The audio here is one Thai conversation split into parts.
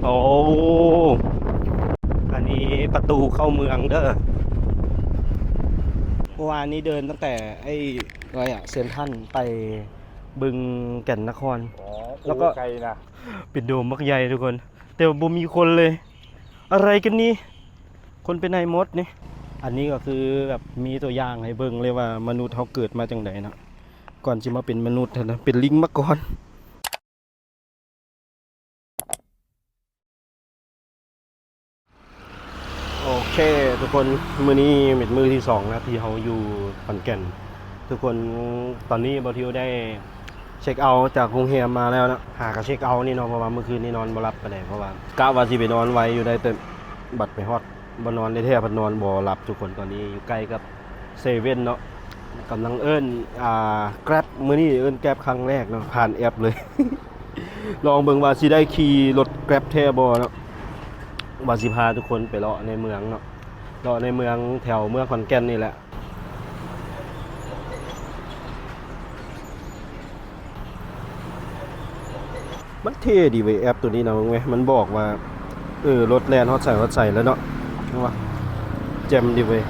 โอ้อันนี้ประตูเข้าเมืองเด้อเมื่อวานนี้เดินตั้งแต่ไอ้อะไรอะเซ็นทรัลไปบึงแก่นนครแล้วก็ไกลนะเป็นโดมมักใหญ่ทุกคนแต่บ่มีคนเลยอะไรกันนี่คนเป็นนายมดนี่อันนี้ก็คือแบบมีตัวอย่างให้เบิ่งเลยว่ามนุษย์เขาเกิดมาจังไดนะก่อนจะมาเป็นมนุษย์นะเป็นลิงมาก่อนโอเคทุกคนมื้อนี้เป็นมื้อที่2นะที่เขาอยู่ขอนแก่นทุกคนตอนนี้บอทิวได้เช็คเอาท์จากโรงแรมมาแล้วนะหากระเช็คเอาท์นี่เนาะเพราะว่าเมื่อคืนนี้นอนบ่หลับปานใดเพราะว่ากะว่าสิไปนอนไว้อยู่ได้แต่บัดไปฮอดบ่นอนได้แท้พัดนอนบ่หลับทุกคนตอนนี้อยู่ใกล้กับเซเว่นเนาะกำลังเอิ้นGrab มื้อนี้เอิ้น Grab ครั้งแรกเนาะผ่านแอปเลย ลองเบิ่งว่าสิได้ขี่รถ Grab แท้บ่เนาะว่าสิพาทุกคนไปเลาะในเมืองเนาะเลาะในเมืองแถวเมืองขอนแก่นนี่แหละมันเท่ดีเว้ยแอปตัวนี้นะมึงเว้ยมันบอกว่ารถแล่นฮอดใส่แล้วเนาะว่าแจ่มดีเว้ย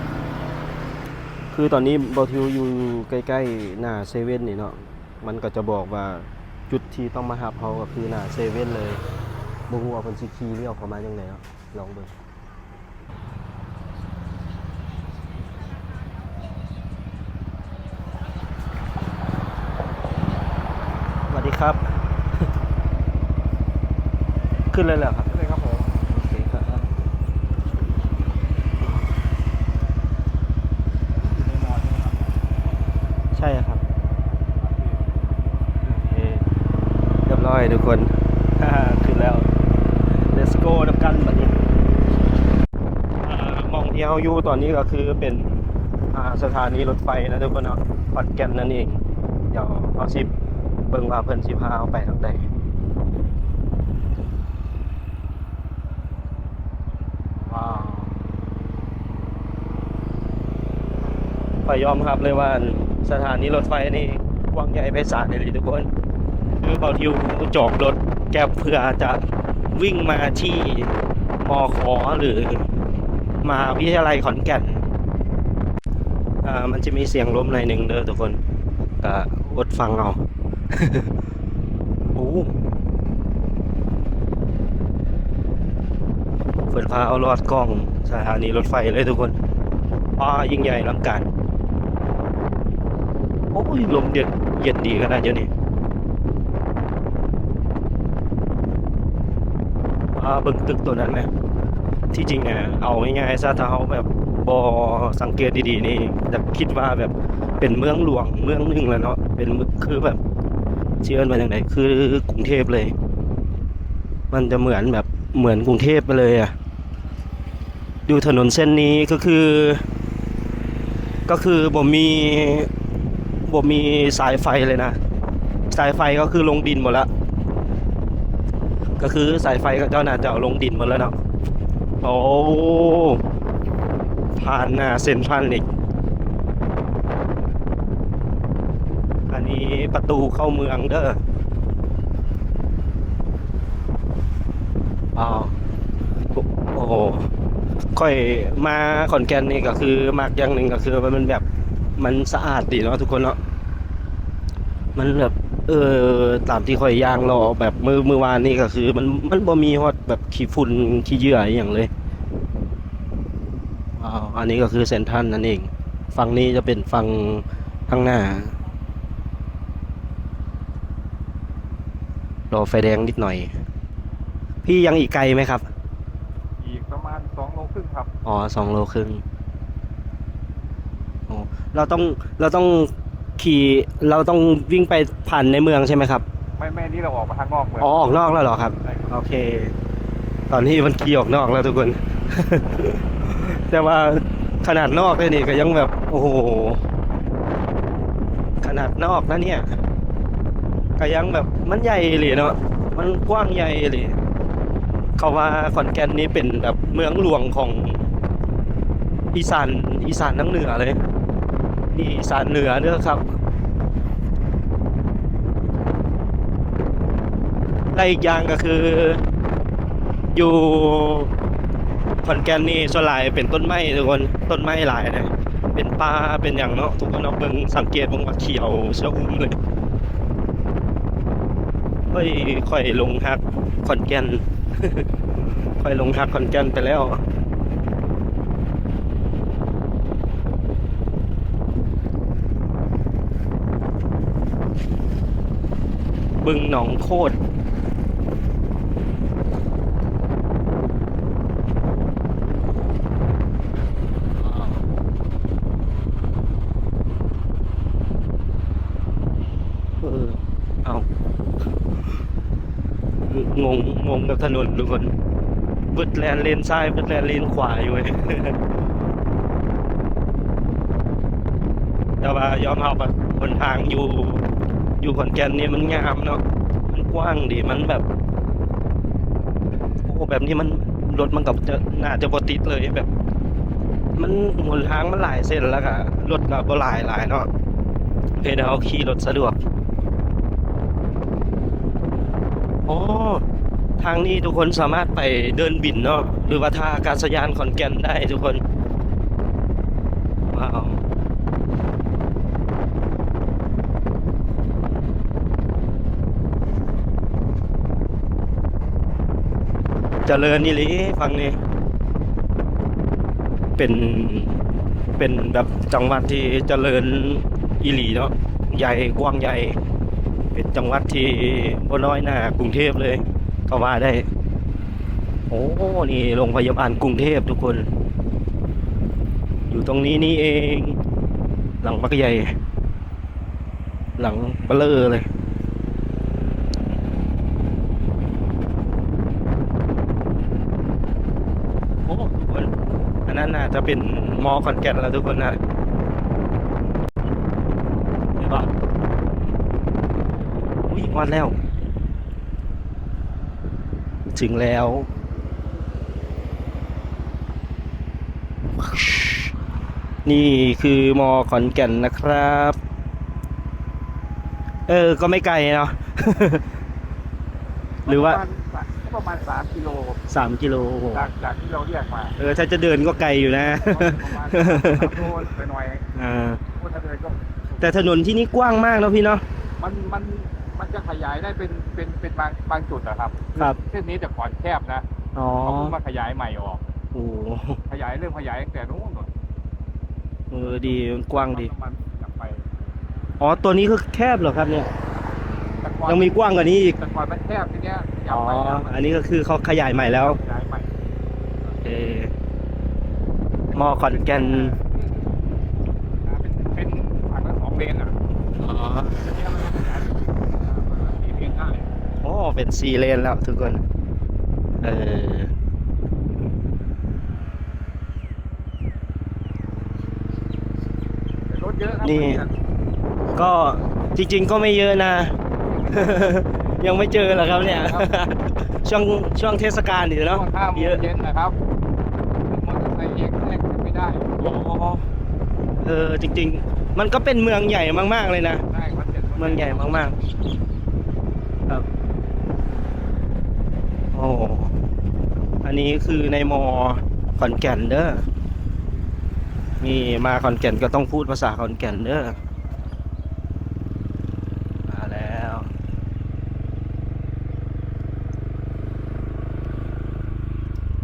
คือตอนนี้บอทิวอยู่ใกล้ๆหน้าเซเว่นนี่เนาะมันก็จะบอกว่าจุดที่ต้องมาหาเขาก็คือหน้าเซเว่นเลยบ่ฮู้ว่าเพิ่นสิขี่เลี้ยวเข้ามาจังไดเนาะลองเบิ่งสวัสดีครับขึ้นเลยเหรอครับเลยครับผม โอเคครับใช่ครับโอเคเรียบร้อยทุกคน ขึ้นแล้ว let's go นำกันบัดนี้มองที่เราอยู่ตอนนี้ก็คือเป็นสถานีรถไฟนะทุกคนเนาะขอนแก่นนั่นเองเดี๋ยวเอาสิเบิ่งว่าเพิ่นสิพาเอาไปทางใดว้าวขอยอมรับเลยว่าสถานีรถไฟนี่กว้างใหญ่ไพศาลเลยทุกคนคือเบาทิวจองรถแก๊ปเพื่อจะวิ่งมาที่มข.หรือมหาวิทยาลัยขอนแก่นมันจะมีเสียงลมหน่อยหนึ่งเด้อทุกคนก็อดฟังเอา โอ้เปิดพาเอาลอดกล้องสถานีรถไฟเลยทุกคนยิ่งใหญ่อลังการโอ้ยลมเย็นดีขนาดนี้เบิ่งตึกตัวนั้นนะที่จริงอ่ะเอาง่ายๆซะถ้าเขาแบบบอสังเกตดีๆนี่จะคิดว่าแบบเป็นเมืองหลวงเมืองหนึ่งแล้วเนาะเป็นคือแบบเชื่อมาอย่างไรคือกรุงเทพเลยมันจะเหมือนแบบเหมือนกรุงเทพไปเลยอ่ะดูถนนเส้นนี้ก็คือบ่มีสายไฟเลยนะสายไฟก็คือลงดินหมดแล้วก็คือสายไฟก็เจ้าน่าจะเอาลงดินหมดแล้วเนาะโอ้ผ่านหน้าเซ็นทรัลอีกอันนี้ประตูเข้าเมืองเด้อโอ้โหค่อยมาขอนแก่นนี่ก็คือมากอย่างหนึ่งก็คือมันแบบมันสะอาดดีเนาะทุกคนเนาะมันแบบตามที่ค่อยย่างรอแบบมือวานนี่ก็คือมันบ่มีฮอดแบบขี้ฝุ่นขี้เหยื่ออย่างเลยอันนี้ก็คือเซ็นทรัลนั่นเองฝั่งนี้จะเป็นฝั่งข้างหน้ารอไฟแดงนิดหน่อยพี่ยังอีกไกลไหมครับอีกประมาณ2 โลครึ่งครับ2 โลครึ่งโอ้เราต้องขี่เราต้องวิ่งไปผ่านในเมืองใช่ไหมครับไม่นี่เราออกมาทางนอกเมืองออกนอกแล้วเหรอครับโอเคตอนนี้มันขี่ออกนอกแล้วทุกคน แต่ว่าขนาดนอกเลยนี่ก็ยังแบบโอ้โหขนาดนอกนะเนี่ยก็ยังแบบมันใหญ่เลยเนาะมันกว้างใหญ่เลยเขาว่าขอนแก่นนี้เป็นแบบเมืองหลวงของอีสานทั้งเหนือเลยนี่อีสานเหนือเด้อครับและอีกอย่างก็คือ อยู่ขอนแก่นนี่ส่วนหลายเป็นต้นไม้ทุกคนต้นไม้หลายนะเป็นป่าเป็นอย่างเนาะทุกคนเอาเบิ่งสังเกตเบิ่งว่าเขียวชอุ่มเลยค่อยลงฮักขอนแก่น ค่อยลงฮักขอนแก่นไปแล้วบึงหนองโคตรเอางงกับถนนทุกคนเบิดแลนเลนซ้ายเบิดแลนเลนขวาอยู่เว้ย แต่ว่ายอมรับว่าหนทางอยู่ขอนแก่นนี่มันงามเนาะมันกว้างดีมันแบบโอ้แบบนี้มันรถมันกับจะน่าจะบ่ติดเลยแบบ มันหนทางมันหลายเส้นแล้วก็รถก็บ่หลายเนาะเพื่อเอาขี่รถสะดวกอ๋อทางนี้ทุกคนสามารถไปเดินบินเนาะหรือว่าท่าอากาศยานขอนแก่นได้ทุกคนว้าวเจริญนี่หลีฟังนี่เป็นแบบจังหวัดที่เจริญอีหลีเนาะใหญ่กว้างใหญ่เป็นจังหวัดที่บ่น้อยหน้ากรุงเทพเลยก็ว่าได้โอ้นี่โรงพยาบาลกรุงเทพทุกคนอยู่ตรงนี้นี่เองหลังบักใหญ่หลังเบลอเลยโอ้ทุกคนอันนั้นน่าจะเป็นมอขอนแก่นแล้วทุกคนนะเห็นปะอุ้ยวันแล้วถึงแล้วนี่คือมอขอนแก่นนะครับก็ไม่ไกลเนาะ หรือว่า ประมาณ3 กิโล 3 กิโล จากที่เราเรียกมา ถ้าจะเดินก็ไกลอยู่นะ ประมาณ3 โลไปหน่อย อ่า คนถ้าเดินก็ แต่ถนนที่นี่กว้างมากเนาะพี่เนาะ มันจะขยายได้เป็นบางจุดนะครับ ครับ เส้นนี้แต่ก่อนแคบนะ อ๋อ เขาเพิ่งมาขยายใหม่ออก โอ้ เริ่มขยายตั้งแต่นู้น ดีมันกว้างดี มันกลับไป อ๋อตัวนี้คือแคบเหรอครับเนี่ย แต่ก่อน ยังมีกว้างกว่านี้อีก แต่ก่อนมันแคบทีเนี้ย อ๋ ยาว อ ไปยาวไป อันนี้ก็คือเขาขยายใหม่แล้ว ขยายใหม่ เออมอขอนแก่น เป็นฝั่งละ2 เลนอ่ะ อ๋อ ทีเนี้ยมันขยาย4 เลนได้ โอ้เป็น4 เลนแล้วทุกคนเออ แต่รถเยอะครับ นี่ วันนี้ ก็จริงๆก็ไม่เยอะนะ ยังไม่เจอหรอกครับเนี่ย ช่วงเทศกาลดี ช่ เนาะ วง5 โมง เยอะ เย็นนะครับมอเตอร์ไซค์เองแรกไม่ได้ อ๋อจริงๆ มันก็เป็นเมืองใหญ่มากๆเลยนะ ได้ครับ เมืองใหญ่มากๆครับโอ้อันนี้คือในมอขอนแก่นเด้อนี่มาขอนแก่นก็ต้องพูดภาษาขอนแก่นเด้อมาแล้ว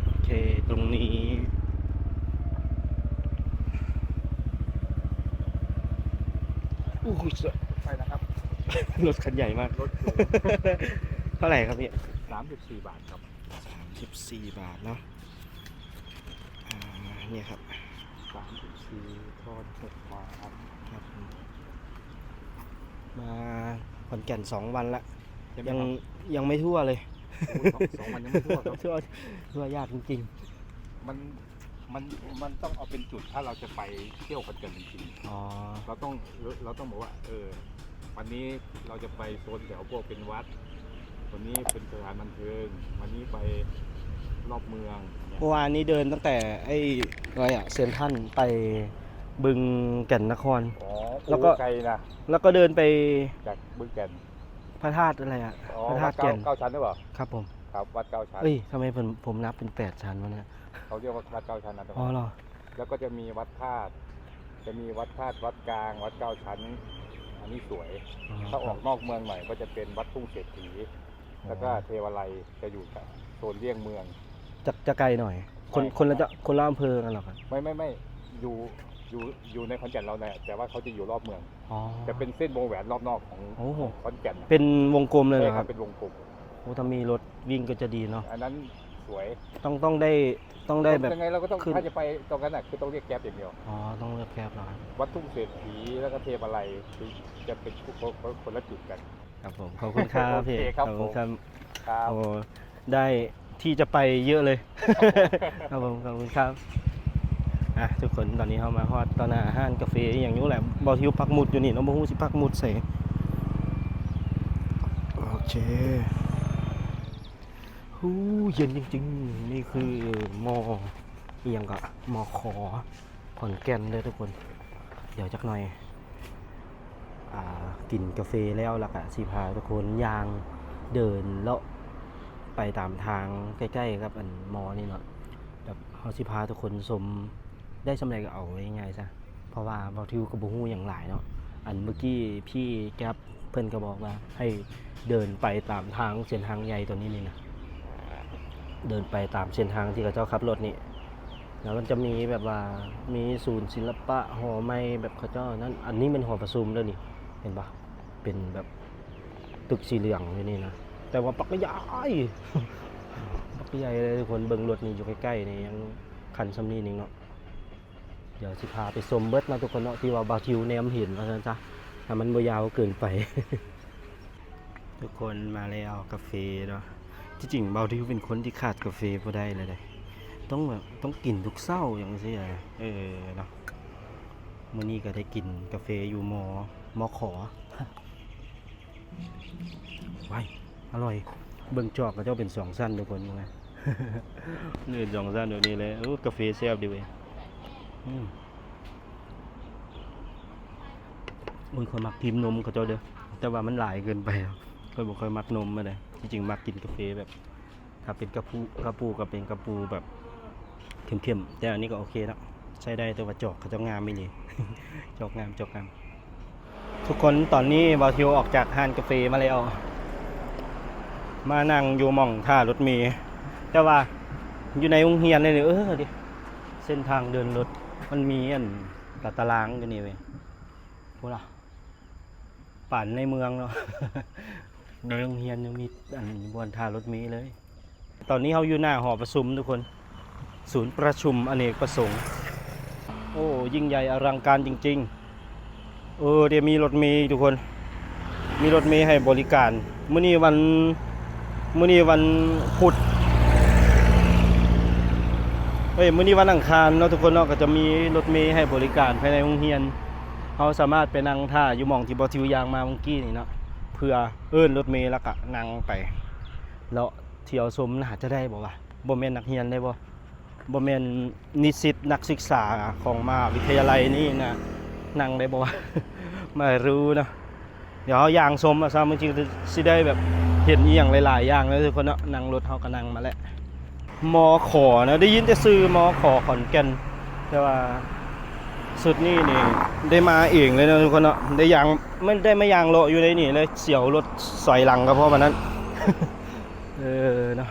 โอเคตรงนี้อู้หู ใช่นะครับ รถคันใหญ่มาก รถ เท่าไหร่ครับพี่ 34 บาทครับ 34 บาทเนาะเนี่ยครับ 34ทอน6 บาทครับ ครับมาขอนแก่น2 วันละยังไม่ทั่วเลย สองวันยังไม่ทั่วครับ ทั่วยากจริง มันต้องเอาเป็นจุดถ้าเราจะไปเที่ยวกันจริง ๆอ๋อ ๆเราต้องบอกว่าวันนี้เราจะไปโซนแถวพวกเป็นวัด วันนี้เป็นสถานบันเทิงวันนี้ไปรอบเมืองเนี่ย เมื่อวานนี้เดินตั้งแต่อะไรอะเซ็นทรัลไปบึงแก่นนคร อ๋อ แล้วก็ ไกลนะ แล้วก็เดินไป จากบึงแก่น พระธาตุอะไรอะ อ๋อ พระธาตุแก่น 9 ชั้นหรือเปล่า ครับผม ครับวัดเก้าชั้น เอ้ยทำไมผมนับเป็น8 ชั้นวะเนี่ย เขาเรียกว่าวัดเก้าชั้นนะตรง อ๋อ นั้น เหรอ แล้วก็จะมีวัดธาตุจะมีวัดธาตุวัดกลางวัดเก้าชั้น อันนี้สวย ถ้าออกนอกเมืองหน่อยก็จะเป็นวัดทุ่งเศรษฐีแล้วก็เทวาลัยจะอยู่โซนเลี่ยงเมือง จะไกลหน่อย ใช่ คนละอำเภอกันเหรอครับ ไม่อยู่อยู่ในขอนแก่นเราเนี่ยแต่ว่าเขาจะอยู่รอบเมือง อ๋อ จะเป็นเส้นวงแหวนรอบนอกของ โอ้โห ขอนแก่น เป็นวงกลมเลยเหร ใช่ อ ค ค รั รั บบ เป็นวงกลม โอ้ถ้ามีรถวิ่งก็จะดีเนาะ อันนั้นสวย ต้องได้แบบ ยังไงเราก็ต้อง ขึ้น ถ้าจะไปตรงนั้นน่ะคือต้องเรียกแก๊ปอย่างเดียว อ๋อต้องเลือกแคบเหรอครับ วัดทุ่งเศรษฐีแล้วก็เทวาลัยคือจะเป็นคนละจุดกัน ครับผมขอบคุณครับ โอ พี่ เคครับ ขอบคุณครับ ครับ โอ้ได้ที่จะไปเยอะเลย ครับผมขอบคุณครับอ่ะทุกคนตอนนี้เขามาฮอดตอนอาหารกาแฟอหย่างนี้แหละบอทิวปักหมุดอยู่นี่น้องบ่ฮู้สิปักหมุดใส่โอเคฮู้เย็นจริงๆนี่คือมออหย่างก็มอขอขอนแก่นเลยทุกคน เดี๋ยวจักหน่อยกินกาแฟแล้วล่ะก็สิพาทุกคนย่างเดินเลาะไปตามทางใกล้ๆกับอันมอนี่เนาะแบบเฮาสิพาทุกคนชมได้สำไรก็เอาง่ายๆซะเพราะว่าบอทิวก็บ่ฮู้หยังหลายเนาะอันเมื่อกี้พี่แก๊ปเพิ่นก็บอกว่าให้เดินไปตามทางเส้นทางใหญ่ตัวนี้นี่นะเดินไปตามเส้นทางที่เขาเจ้าขับรถนี่แล้วมันจะมีแบบว่ามีศูนย์ศิลปะหอไม้แบบเขาเจ้านั้นอันนี้เป็นหอประชุมแล้วนี่เห็นปะเป็นแบบตึกสีเหลืองอยู่นี่นะแต่ว่าปักใหญ่ ปักใหญ่เลยทุกคนเบิ่งรถนี่อยู่ใกล้ๆนี่ยังคันซ้ำนี่นึงเนาะเดี๋ยวสิพาไปชมเบิดนะทุกคนเนาะที่ว่าบาทิวแนมเห็นว่าซั่นจ้ะถ้ามันบ่ยาวเกินไป ทุกคนมาแล้วกาแฟเนาะที่จริงบาทิวเป็นคนที่ขาดกาแฟบ่ได้เลยเด้ต้องแบบต้องกินทุกเช้าอย่างซี่เนาะมื้อนี้ก็ได้กินกาแฟอยู่มอขอ ไว้อร่อยเบิ่งจอกก็เจ้าเป็น2ชั้นทุกคนนะ นี่2ชั้นเดี๋ยวนี้เลยโอ้กาแฟแซ่บดีเว้ยอุ้ยคนมักกินนมเขาเจ้าเด้อแต่ว่ามันหลายเกินไปค่อยบ่ค่อยมักนมมาเลยจริงๆมักกินกาแฟแบบถ้าเป็นกระปูก็เป็นกระปูแบบเข้มๆแต่อันนี้ก็โอเคแล้วใช้ได้แต่ว่าจอกเขาเจ้างามไม่เลย จอกงามทุกคนตอนนี้บาทิวออกจากห้านกาแฟมาแล้วมานั่งอยู่หม่องท่ารถเมล์แต่ว่าอยู่ในโรงเรียนเลยดิเส้นทางเดินรถมันมีอันตารางอยู่นี่เว้ยพวกเราปั่นในเมืองเนาะ ในโรงเรียนยังมีอันบนท่ารถเมล์เลย ตอนนี้เขาอยู่หน้าหอประชุมทุกคนศูนย์ประชุมอเนกประสงค์โอ้ยิ่งใหญ่อลังการจริงๆเดี๋ยวมีรถเมล์ทุกคนมีรถเมล์ให้บริการมื้อนี้วันพุธมื้อนี้วันอังคารเนาะทุกคนเนาะก็จะมีรถเมล์ให้บริการภายในโรงเรียนเขาสามารถไปนั่งท่าอยู่หม่องที่บอทิวยางมาเมื่อกี้นี่เนาะเพื่อรถเมล์แล้วก็นั่งไปแล้วเที่ยวชมน่าจะได้บ่วะบ่แม่นนักเรียนได้บ่แม่นนิสิตนักศึกษาของมหาวิทยาลัยนี่นะนั่งได้บ่วะ ไม่รู้เนาะเดี๋ยวเอาอย่างชมซะจริงๆสิได้แบบเห็นอีหยังหลายๆอย่างเลยทุกคนเนาะนั่งรถเฮาก็นั่งมาแล้วมอขอนะได้ยินแต่ชื่อมอขอขอนแก่นแต่ว่าสุดนี่ได้มาเองเลยนะทุกคนเนาะได้ยางไม่ได้มายางเลาะอยู่ในนี่เลยเสี่ยวรถสอยหลังก็เพราะมันนั้น เนาะ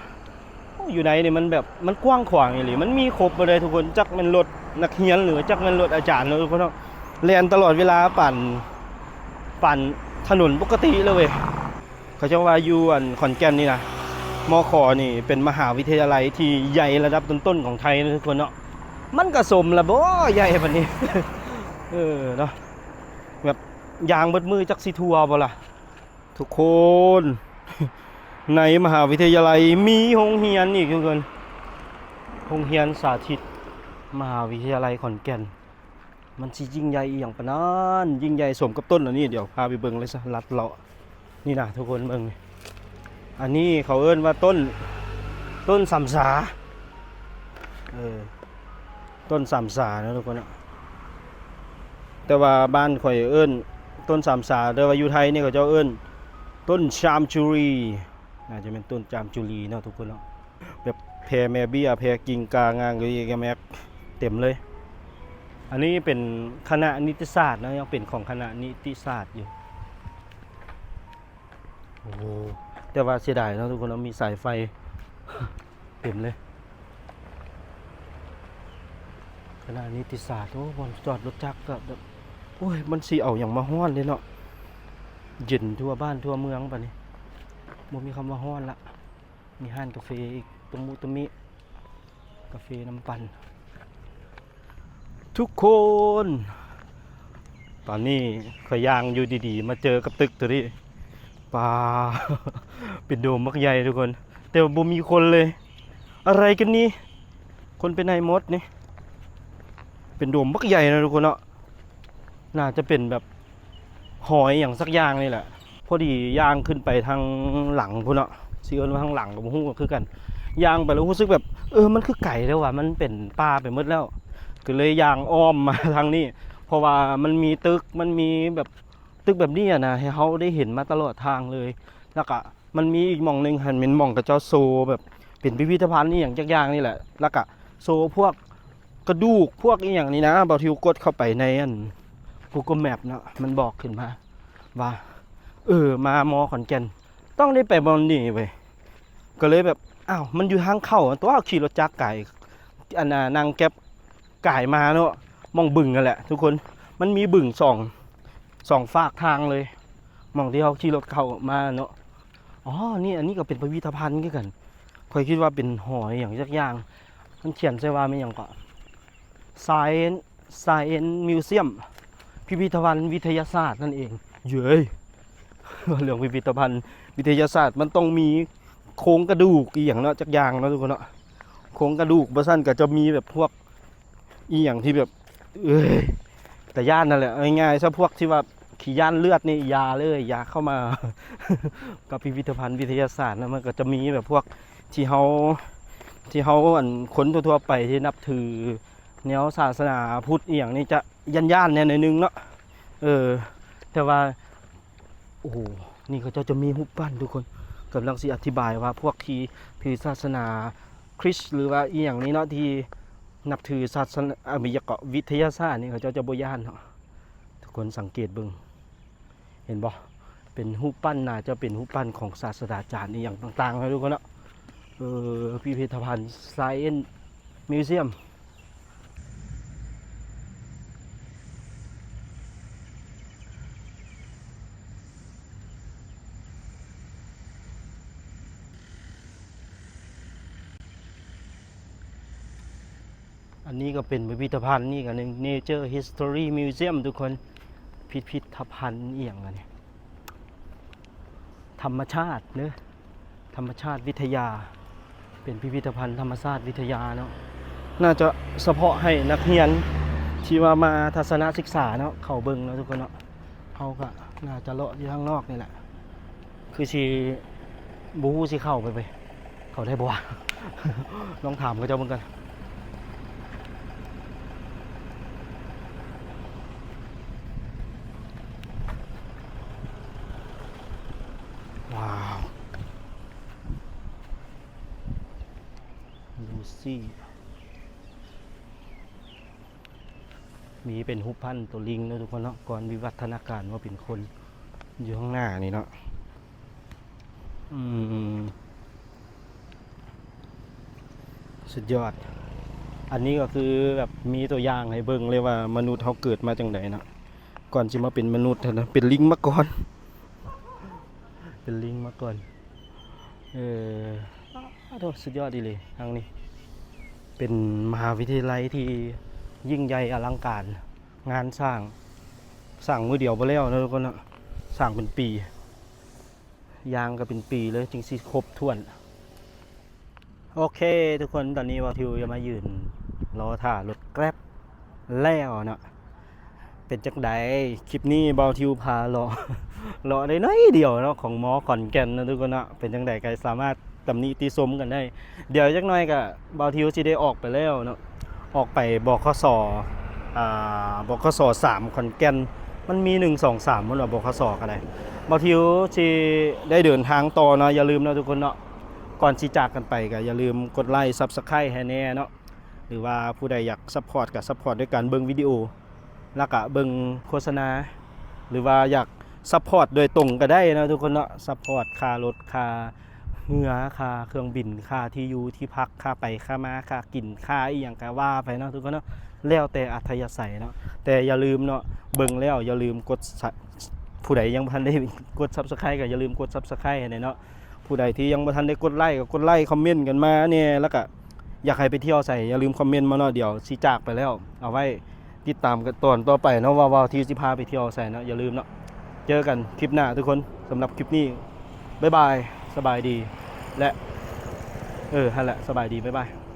อยู่ในนี่มันแบบมันกว้างขวางอย่างนี้มันมีครบเลยทุกคนจักมันรถนักเรียนหรือจักมันรถอาจารย์ทุกคนเนาะเรียนตลอดเวลาปั่นถนนปกติเลยเว้ยเขาจะว่าอยู่อันขอนแก่นนี่นะมข.นี่เป็นมหาวิทยาลัยที่ใหญ่ระดับต้นๆของไทยนะทุกคนเนาะมันก็สมละบ่ใหญ่ปานนี้ เนาะแบบยางเบิดมือจักสิทัวบ่ล่ะทุกคน ในมหาวิทยาลัยมีโรงเรียนอีกทุกคนโรงเรียนสาธิตมหาวิทยาลัยขอนแก่นมันสิยิ่งใหญ่อย่างปานนั้นยิ่งใหญ่สมกับต้นอันนี้เดี๋ยวพาไปเบิ่งเลยซะลัดเลาะนี่นะทุกคนเบิ่งอันนี้เขาเอิ้นว่าต้นสำสาต้นสำสานะทุกคนนะแต่ว่าบ้านข่อยเอิ้นต้นสำสาแต่ว่าอยู่ไทยนี่เขาเจ้าเอิ้นต้นชามจุรี น่าจะเป็นต้นจามจุลีเนาะทุกคนเนาะแบบแพรแม่เบี้ยแพรกิ่งกางางเลยแกแม็กเต็มเลย อันนี้เป็นคณะนิติศาสตร์นะยังเป็นของคณะนิติศาสตร์อยู่โอ้แต่ว่าเสียดายเนาะทุกคนเนาะมีสายไฟ เต็มเลยคณะนิติศาสตร์โอ้บอลจอดรถจักรก็แบบโอ้ยมันสีเอาอย่างมาฮ้อนเลยเนาะเย็นทั่วบ้านทั่วเมืองปะนี่บ่มีคำว่าฮ้อนละมีห้านกาแฟอีกตรงมุตมิกาแฟน้ำปั่นทุกคนตอนนี้ขอยางอยู่ดีๆมาเจอกับตึกตัวนี้ป่า เป็นโดมมักใหญ่ทุกคนแต่ว่าบ่มีคนเลยอะไรกันนี่คนเป็นนายมดนี่เป็นโดมมักใหญ่นะทุกคนเนาะน่าจะเป็นแบบหอยอย่างสักอย่างนี่แหละพอดีย่างขึ้นไปทางหลังพุ่นเนาะสิเอิ้นว่าทางหลังกับฮู้ก็คือกันย่างไปแล้วรู้สึกแบบมันคือไก่แล้วว่ะมันเป็นป่าไปหมดแล้วก็เลยย่างอ้อมมาทางนี้เพราะว่ามันมีตึกมันมีแบบตึกแบบนี้นะให้เขาได้เห็นมาตลอดทางเลยแล้วก็มันมีอีกหม่องนึงหันเป็นหม่องกับเจ้าโซแบบเป็นพิพิธภัณฑ์นี่อย่างจักอย่างนี่แหละแล้วก็โซพวกกระดูกพวกอีอย่างนี้นะบางทีกดเข้าไปในอัน Google Map เนาะมันบอกขึ้นมาว่ามามอขอนแก่นต้องได้ไปบอนนี่ไปก็เลยแบบอ้าวมันอยู่ทางเข้าตัวขี่รถจักรไก่อันนางแก๊ปไก่มาเนาะมองบึงกันแหละทุกคนมันมีบึงสองฝากทางเลยมองที่เขาขี่รถเข้ามาเนาะอ๋อนี่อันนี้ก็เป็นพิพิธภัณฑ์กันคอยคิดว่าเป็นหอยอย่างสักอย่างมันเขียนใช่ว่าไม่อย่างก็ Science Museum พิพิธภัณฑ์วิทยาศาสตร์นั่นเองเย้ย เรื่องพิพิธภัณฑ์วิทยาศาสตร์มันต้องมีโครงกระดูกอีอย่างเนาะจักอย่างเนาะทุกคนเนาะโครงกระดูกบ่ซั่นก็จะมีแบบพวกอีอย่างที่แบบแต่ย่านนั่นแหละง่ายๆซะพวกที่ว่าขี้ย่านเลือดนี่ยาเลยยาเข้ามา กับพิพิธภัณฑ์วิทยาศาสตร์นะมันก็จะมีแบบพวกที่เฮาอันคนทั่วๆไปที่นับถือแนวศาสนาพุทธอีหยังนี่จะย่านๆแน่หน่อยนึงเนาะแต่ว่าโอ้โหนี่เขาจะมีรูปปั้นทุกคนกำลังสิอธิบายว่าพวกที่ถือศาสนาคริสต์หรือว่าอีหยังนี้เนาะที่นับถือศาสนาวิทยาศาสตร์นี่เขาจะบ่ย่านเนาะทุกคนสังเกตเบิ่งเห็นบ่เป็นรูปปั้นน่าจะเป็นรูปปั้นของศาสตราจารย์อีหยังต่างๆให้ทุกคนเนาะพิพิธภัณฑ์ Science Museum อันนี้ก็เป็นพิพิธภัณฑ์นี่กันหนึ่ง Nature History Museum ทุกคนพิพิธภัณฑ์เอียงอันนี้ธรรมชาติเนอะธรรมชาติวิทยาเป็นพิพิธภัณฑ์ธรรมชาติวิทยาเนาะน่าจะเฉพาะให้นักเรียนที่ว่ามาทัศนศึกษาเนาะเข้าเบิ่งเนาะทุกคนเนาะเขาก็น่าจะเลาะอยู่ข้างนอกนี่แหละคือสิบู๊สิเข้าไปเขาได้บ่วะ ลองถามเขาเจ้าเหมือนกันว้าวลูซี่มีเป็นรูปปั้นตัวลิงนะทุกคนเนาะก่อนวิวัฒนาการว่าเป็นคนอยู่ข้างหน้านี่เนาะสุดยอดอันนี้ก็คือแบบมีตัวอย่างให้เบิ่งเลยว่ามนุษย์เขาเกิดมาจังไดเนาะก่อนสิมาเป็นมนุษย์นะเป็นลิงมาก่อนเป็นลิงมาก่อนโทษสุดยอดดีเลยทางนี้เป็นมหาวิทยาลัยที่ยิ่งใหญ่อลังการงานสร้างมือเดียวไปแล้วนะทุกคนนะสร้างเป็นปียางก็เป็นปีเลยจึงสิครบถ้วนโอเคทุกคนตอนนี้วาทิวจะมายืนรอท่ารถแกร็บแล้วเนาะเป็นจักไดคลิปนี้บาทิวพารอได้น้อยเดียวเนาะของหมอขอนแก่นนะทุกคนนะเป็นจังไดใครสามารถตำหนิติชมกันได้เดี๋ยวจักหน่อยก็บาทิวสิได้ออกไปแล้วเนาะออกไปบขสบขส3ขอนแก่นมันมี1 2 3มันว่าบขสก็ได้ บ่ทิวสิได้เดินทางต่อเนาะอย่าลืมเนาะทุกคนเนาะก่อนสิจากกันไปก็อย่าลืมกดไลค์ Subscribe ให้แน่เนาะหรือว่าผู้ใดอยากซัพพอร์ตก็ซัพพอร์ตด้วยการเบิ่งวิดีโอแล้วก็เบิ่งโฆษณาหรือว่าอยากซัพพอร์ตโดยตรงก็ได้นะทุกคนเนาะซัพพอร์ตค่ารถค่าเรือค่าเครื่องบินค่าที่อยู่ที่พักค่าไปค่ามาค่ากินค่าอีหยังก็ว่าไปเนาะทุกคนเนาะแล้วแต่อัธยาศัยเนาะแต่อย่าลืมเนาะเบิ่งแล้วอย่าลืมกดผู้ใดยังบ่ทันได้กด Subscribe ก็อย่าลืมกด Subscribe ให้เนาะผู้ใดที่ยังบ่ทันได้กดไลค์ก็กดไลค์คอมเมนต์กันมาเนี่ยแล้วก็อยากให้ไปเที่ยวใส่อย่าลืมคอมเมนต์มาเนาะเดี๋ยวสิจากไปแล้วเอาไว้ติดตามกันตอนต่อไปเนาะว่าที่สิพาไปเที่ยวใส่เนาะอย่าลืมเนาะเจอกันคลิปหน้าทุกคนสำหรับคลิปนี้บ๊ายบายสบายดีและนั่นแหละสบายดีบ๊ายบาย